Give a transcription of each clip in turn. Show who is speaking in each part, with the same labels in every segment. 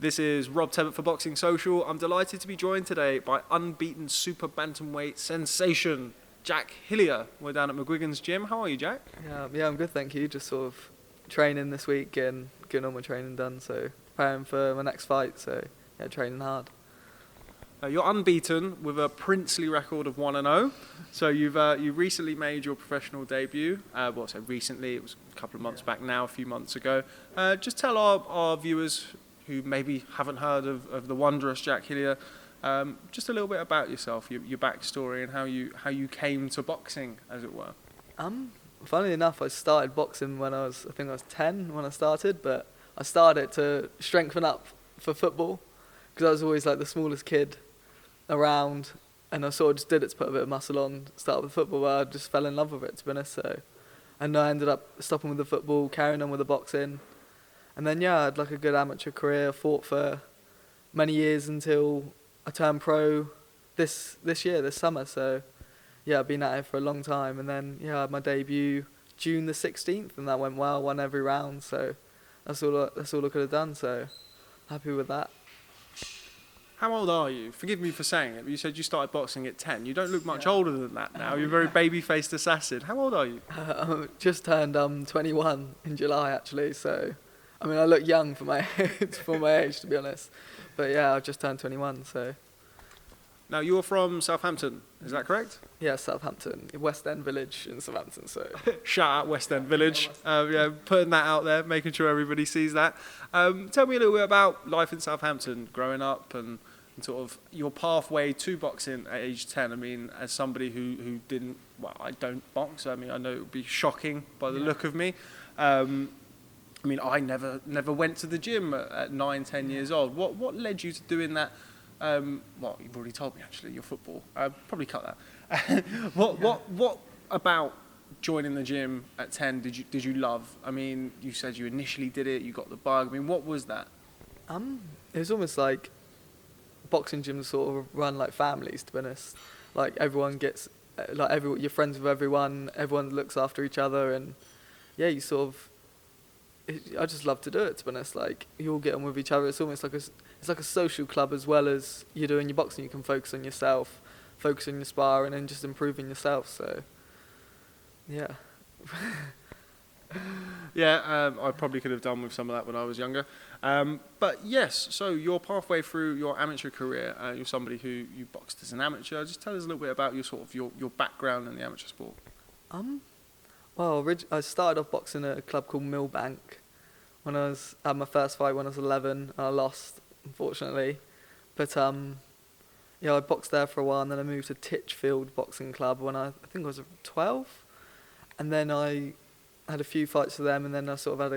Speaker 1: This is Rob Tebbutt for Boxing Social. I'm delighted to be joined today by unbeaten super bantamweight sensation, Jack Hillier. We're down at McGuigan's Gym. How are you, Jack?
Speaker 2: Yeah, I'm good, thank you. Just sort of training this week and getting all my training done, so preparing for my next fight, so yeah, training hard.
Speaker 1: You're unbeaten with a princely record of 1-0. So you recently made your professional debut. Recently, it was a couple of months back now, a few months ago. Just tell our viewers who maybe haven't heard of the wondrous Jack Hillier, just a little bit about yourself, your backstory, and how you came to boxing, as it were.
Speaker 2: Funnily enough, I started boxing when I was 10 when I started, but I started to strengthen up for football because I was always like the smallest kid around, and I sort of just did it to put a bit of muscle on, start with football, but I just fell in love with it, to be honest. So, and I ended up stopping with the football, carrying on with the boxing, and then I had like a good amateur career, fought for many years until I turned pro this summer. So yeah, I've been at it for a long time, and then I had my debut June the 16th, and that went well, won every round, so that's all I could have done, so happy with that.
Speaker 1: How old are you? Forgive me for saying it, but you said you started boxing at 10. You don't look much older than that now. You're a very baby-faced assassin. How old are you?
Speaker 2: I just turned 21 in July, actually, so I mean, I look young for my age, to be honest. But yeah, I've just turned 21, so.
Speaker 1: Now, you're from Southampton, is that correct?
Speaker 2: Yeah, Southampton, West End Village in Southampton, so.
Speaker 1: Shout out West End Village. Putting that out there, making sure everybody sees that. Tell me a little bit about life in Southampton, growing up, and sort of your pathway to boxing at age 10. I mean, as somebody who didn't, I don't box. I mean, I know it would be shocking by the look of me. I mean, I never went to the gym at 9, 10 years old. What led you to doing that? You've already told me, actually, your football. Probably cut that. What about joining the gym at 10 did you love? I mean, you said you initially did it, you got the bug. I mean, what was that?
Speaker 2: It was almost like boxing gyms sort of run like families, to be honest. Like everyone gets, you're friends with everyone looks after each other, and yeah, you sort of, I just love to do it, to be honest. Like, you all get on with each other. It's almost like it's like a social club as well as you're doing your boxing. You can focus on yourself, focus on your sparring, and just improving yourself. So, yeah.
Speaker 1: I probably could have done with some of that when I was younger. But yes, so your pathway through your amateur career, you're somebody who you boxed as an amateur. Just tell us a little bit about your background in the amateur sport.
Speaker 2: I started off boxing at a club called Millbank when I had my first fight when I was 11. I lost, unfortunately. But I boxed there for a while, and then I moved to Titchfield Boxing Club when I think I was 12. And then I had a few fights for them, and then I sort of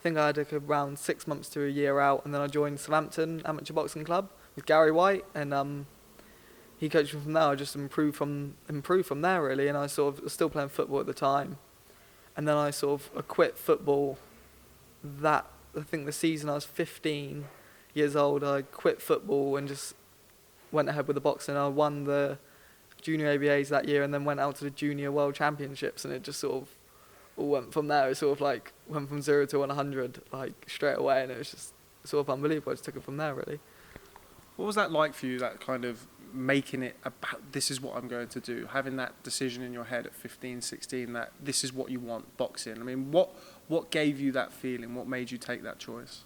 Speaker 2: had around 6 months to a year out, and then I joined Southampton Amateur Boxing Club with Gary White, and he coached me from there. I just improved from there, really, and I sort of was still playing football at the time. And then I sort of quit football I think the season I was 15 years old, I quit football and just went ahead with the boxing. I won the junior ABAs that year and then went out to the junior world championships, and it just sort of all went from there. It sort of like went from 0 to 100 like straight away, and it was just sort of unbelievable. I just took it from there, really.
Speaker 1: What was that like for you, that kind of making it about, this is what I'm going to do, having that decision in your head at 15, 16, that this is what you want, boxing? I mean, what gave you that feeling? What made you take that choice?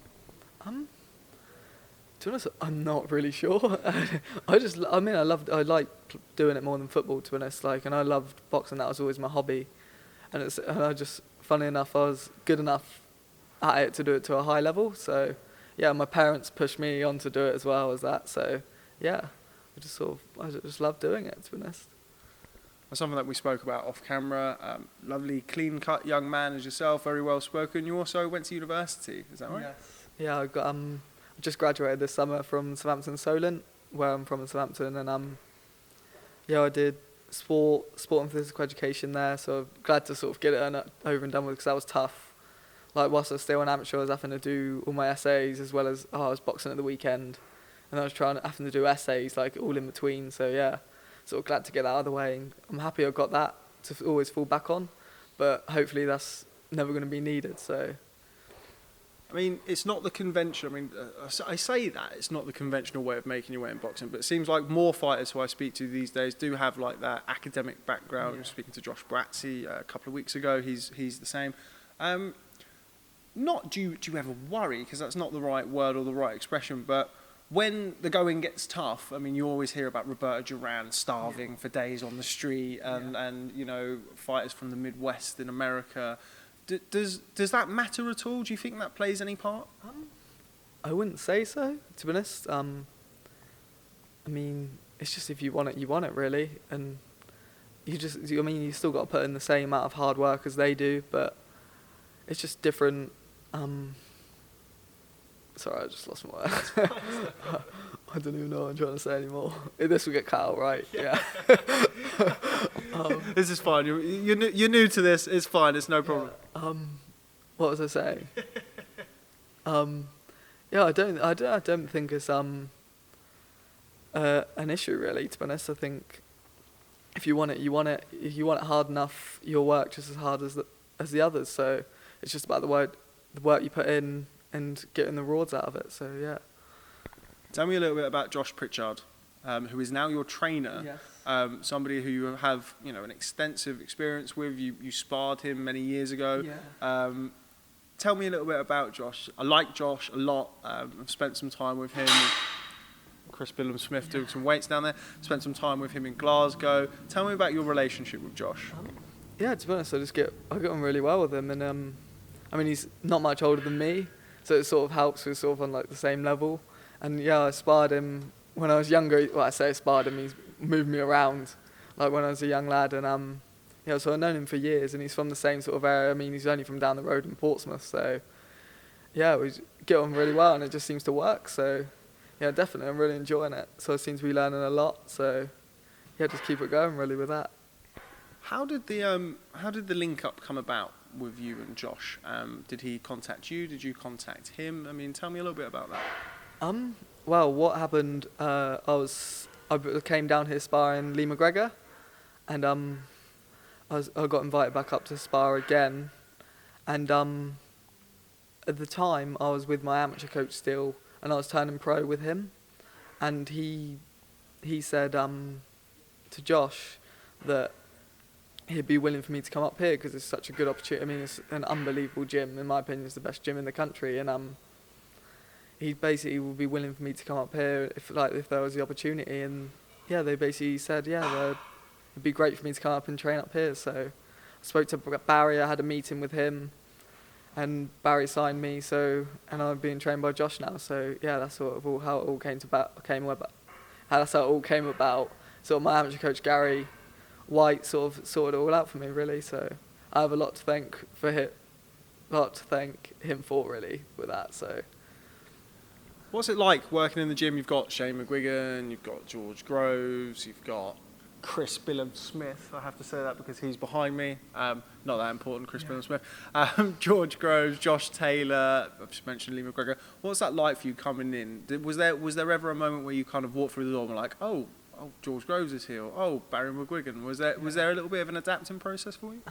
Speaker 2: To be honest, I'm not really sure. I like doing it more than football, to be honest. Like, and I loved boxing. That was always my hobby. And I just, funny enough, I was good enough at it to do it to a high level. So, yeah, my parents pushed me on to do it as well as that. So, yeah, I just love doing it, to be honest.
Speaker 1: That's something that we spoke about off camera. Lovely, clean-cut young man as yourself, very well spoken. You also went to university, is that right?
Speaker 2: Yes. Yeah, I got just graduated this summer from Southampton Solent, where I'm from in Southampton, and I did sport and physical education there. So I'm glad to sort of get it over and done with, because that was tough. Like, whilst I was still an amateur, I was having to do all my essays, as well as I was boxing at the weekend, and I was having to do essays like all in between. So yeah, sort of glad to get that out of the way. And I'm happy I got that to always fall back on, but hopefully that's never going to be needed. So
Speaker 1: I mean, it's not the convention. I mean, I say that it's not the conventional way of making your way in boxing, but it seems like more fighters who I speak to these days do have like that academic background. I was speaking to Josh Pritchard a couple of weeks ago. He's the same. Not do you ever worry, because that's not the right word or the right expression, but when the going gets tough, I mean, you always hear about Roberto Duran starving for days on the street, and you know, fighters from the Midwest in America. Does that matter at all? Do you think that plays any part?
Speaker 2: I wouldn't say so, to be honest. I mean, it's just if you want it really, and you still got to put in the same amount of hard work as they do, but it's just different. Sorry, I just lost my words. I don't even know what I'm trying to say anymore. This will get cut out, right? Yeah.
Speaker 1: This is fine. You're new to this. It's fine. It's no problem.
Speaker 2: What was I saying? Yeah, I don't think it's an issue really. To be honest, I think if you want it, you want it. If you want it hard enough, you'll work just as hard as the others. So it's just about the work you put in and getting the rewards out of it. So yeah.
Speaker 1: Tell me a little bit about Josh Pritchard, who is now your trainer.
Speaker 2: Yes.
Speaker 1: Somebody who you have, an extensive experience with. You sparred him many years ago.
Speaker 2: Yeah.
Speaker 1: Tell me a little bit about Josh. I like Josh a lot. I've spent some time with him. Chris Billum-Smith doing some weights down there. Spent some time with him in Glasgow. Tell me about your relationship with Josh.
Speaker 2: Yeah, to be honest, I get on really well with him, and I mean, he's not much older than me, so it sort of helps. We're sort of on like the same level. And yeah, I sparred him when I was younger. Well, I say I sparred him, he's moved me around, like when I was a young lad. And so I've known him for years, and he's from the same sort of area. I mean, he's only from down the road in Portsmouth, so yeah, we get on really well, and it just seems to work. So yeah, definitely, I'm really enjoying it. So I seem to be learning a lot. So yeah, just keep it going really with that.
Speaker 1: How did the link up come about with you and Josh? Did he contact you? Did you contact him? I mean, tell me a little bit about that.
Speaker 2: Well, what happened? I came down here sparring Lee McGregor, and I got invited back up to spar again, and at the time I was with my amateur coach still, and I was turning pro with him, and he said to Josh that he'd be willing for me to come up here because it's such a good opportunity. I mean, it's an unbelievable gym. In my opinion, it's the best gym in the country, and he basically would be willing for me to come up here if there was the opportunity. And yeah, they basically said, it'd be great for me to come up and train up here. So I spoke to Barry. I had a meeting with him, and Barry signed me. So, and I'm being trained by Josh now. So yeah, that's sort of how it all came about. That's how it all came about. Sort of my amateur coach Gary White sort of sorted it all out for me, really. So I have a lot to thank him for, really, with that. So.
Speaker 1: What's it like working in the gym? You've got Shayne McGuigan, you've got George Groves, you've got Chris Billum-Smith. I have to say that because he's behind me. Not that important, Chris Billum-Smith. George Groves, Josh Taylor. I've just mentioned Lee McGregor. What's that like for you coming in? Was there ever a moment where you kind of walked through the door and were like, oh, George Groves is here. Oh, Barry McGuigan. Was there a little bit of an adapting process for you?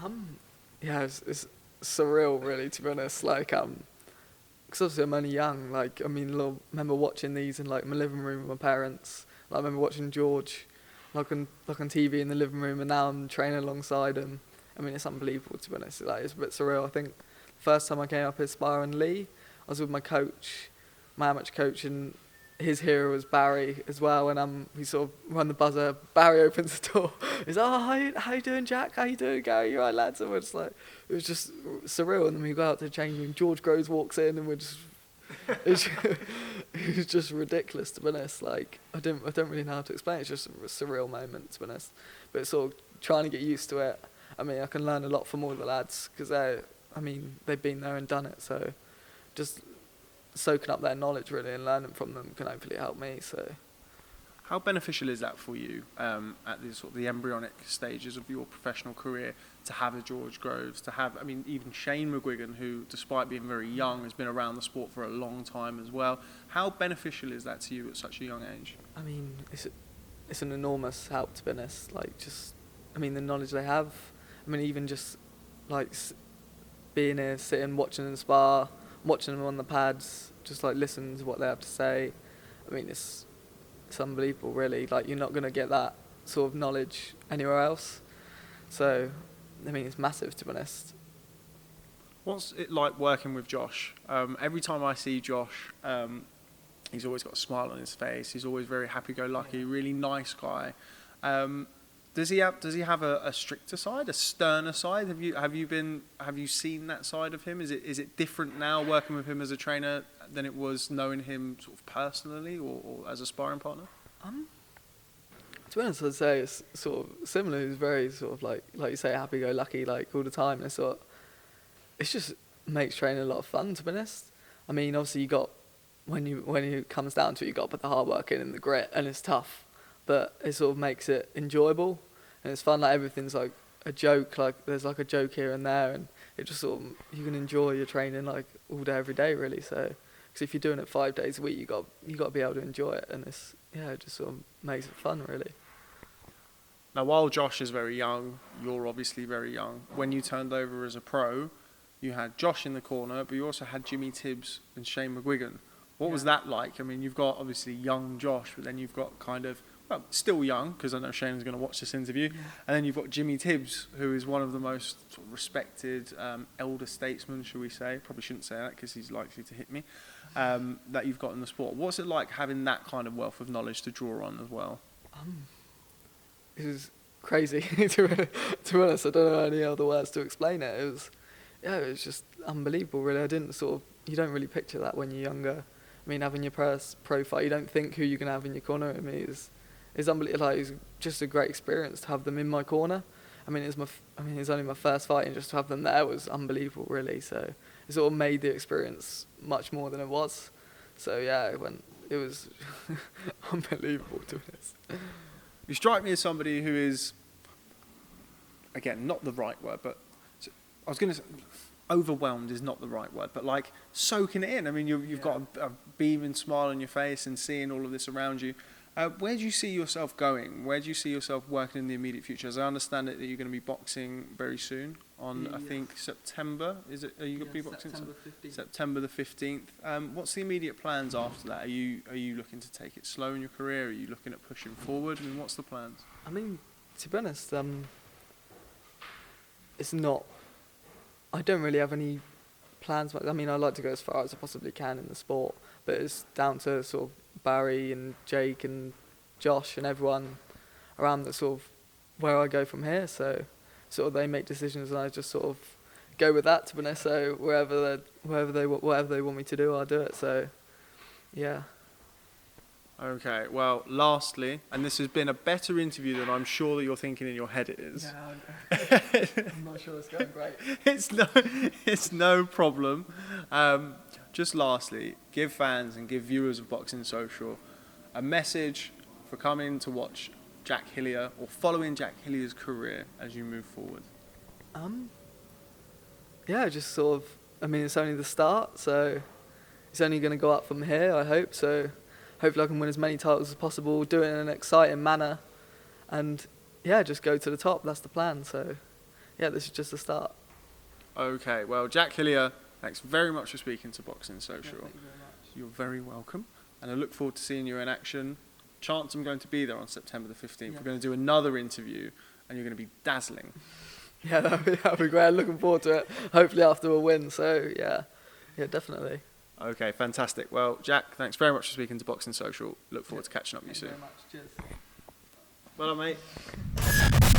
Speaker 2: Yeah, it's surreal, really, to be honest. Because obviously I'm only young. I remember watching these in my living room with my parents. I remember watching George on TV in the living room, and now I'm training alongside him. I mean, it's unbelievable, to be honest. It's a bit surreal. I think the first time I came up here sparring Lee, I was with my coach, my amateur coach, and his hero was Barry as well. And we sort of run the buzzer. Barry opens the door. He's like, how you doing, Jack? How you doing, Gary? You all right, lads? And we're just it was just surreal. And then we go out to the change room. George Groves walks in, and it was just ridiculous, to be honest. I don't really know how to explain it. It's just a surreal moment, to be honest. But sort of trying to get used to it. I mean, I can learn a lot from all the lads because they've been there and done it. So just soaking up their knowledge, really, and learning from them can hopefully help me. So.
Speaker 1: How beneficial is that for you at the embryonic stages of your professional career to have a George Groves, to have, even Shayne McGuigan, who, despite being very young, has been around the sport for a long time as well. How beneficial is that to you at such a young age? I mean,
Speaker 2: it's an enormous help, to be honest. The knowledge they have. Even just being here, sitting, watching them spar, watching them on the pads, just like listening to what they have to say. I mean, it's unbelievable, really. Like, you're not going to get that sort of knowledge anywhere else. So, I mean, it's massive, to be honest.
Speaker 1: What's it like working with Josh? Every time I see Josh, he's always got a smile on his face. He's always very happy-go-lucky, really nice guy. Does he have a stricter side, a sterner side? Have you seen that side of him? Is it different now working with him as a trainer than it was knowing him sort of personally or as a sparring partner?
Speaker 2: To be honest, I'd say it's sort of similar. He's very sort of like you say, happy-go-lucky, like all the time. And it's just makes training a lot of fun, to be honest. I mean, obviously you got when it comes down to it, you got to put the hard work in and the grit, and it's tough. But it sort of makes it enjoyable and it's fun. Like, everything's like a joke. Like, there's like a joke here and there, and it just sort of, you can enjoy your training like all day, every day, really. So, because if you're doing it 5 days a week, you got to be able to enjoy it, and it just sort of makes it fun, really.
Speaker 1: Now, while Josh is very young, you're obviously very young. When you turned over as a pro, you had Josh in the corner, but you also had Jimmy Tibbs and Shayne McGuigan. What was that like? I mean, you've got obviously young Josh, but then you've got kind of, well, still young, because I know Shayne's going to watch this interview. Yeah. And then you've got Jimmy Tibbs, who is one of the most sort of respected elder statesmen, shall we say. Probably shouldn't say that because he's likely to hit me, that you've got in the sport. What's it like having that kind of wealth of knowledge to draw on as well?
Speaker 2: It was crazy, to be honest. I don't know any other words to explain it. It was just unbelievable, really. You don't really picture that when you're younger. I mean, having your profile, you don't think who you're going to have in your corner. I mean, it's unbelievable. Like, it's just a great experience to have them in my corner. I mean, it's only my first fight, and just to have them there was unbelievable, really. So it sort of made the experience much more than it was. So yeah, it was unbelievable, to be honest.
Speaker 1: You strike me as somebody who is, again, not the right word, but I was going to say, overwhelmed is not the right word, but like soaking it in. I mean, you've got a beaming smile on your face and seeing all of this around you. Where do you see yourself going? Where do you see yourself working in the immediate future? As I understand it, that you're going to be boxing very soon on, I think, September. Is it? Are you going to be boxing? September the 15th. What's the immediate plans after that? Are you looking to take it slow in your career? Are you looking at pushing forward? I mean, what's the plans?
Speaker 2: I mean, to be honest, it's not. I don't really have any plans. I mean, I'd like to go as far as I possibly can in the sport, but it's down to sort of Barry and Jake and Josh and everyone around that sort of where I go from here. So sort of they make decisions and I just sort of go with that, to be honest. So whatever they want me to do, I'll do it. So yeah.
Speaker 1: Okay, well, lastly, and this has been a better interview than I'm sure that you're thinking in your head it is.
Speaker 2: Yeah, I'm not sure it's going great.
Speaker 1: It's no problem. Just lastly, give fans and give viewers of Boxing Social a message for coming to watch Jack Hillier or following Jack Hillier's career as you move forward.
Speaker 2: Yeah, just sort of, I mean, it's only the start, so it's only going to go up from here, I hope. So hopefully I can win as many titles as possible, do it in an exciting manner, and yeah, just go to the top. That's the plan. So yeah, this is just the start.
Speaker 1: Okay, well, Jack Hillier, thanks very much for speaking to Boxing Social.
Speaker 2: Yeah, thank you very much.
Speaker 1: You're very welcome, and I look forward to seeing you in action. Chance I'm going to be there on September the 15th. Yeah. We're going to do another interview, and you're going to be dazzling.
Speaker 2: Yeah, that'd be great. I'm looking forward to it. Hopefully after a win. So yeah, definitely.
Speaker 1: Okay, fantastic. Well, Jack, thanks very much for speaking to Boxing Social. Look forward to catching up with you soon.
Speaker 2: Thank you very much. Cheers.
Speaker 1: Well done, mate.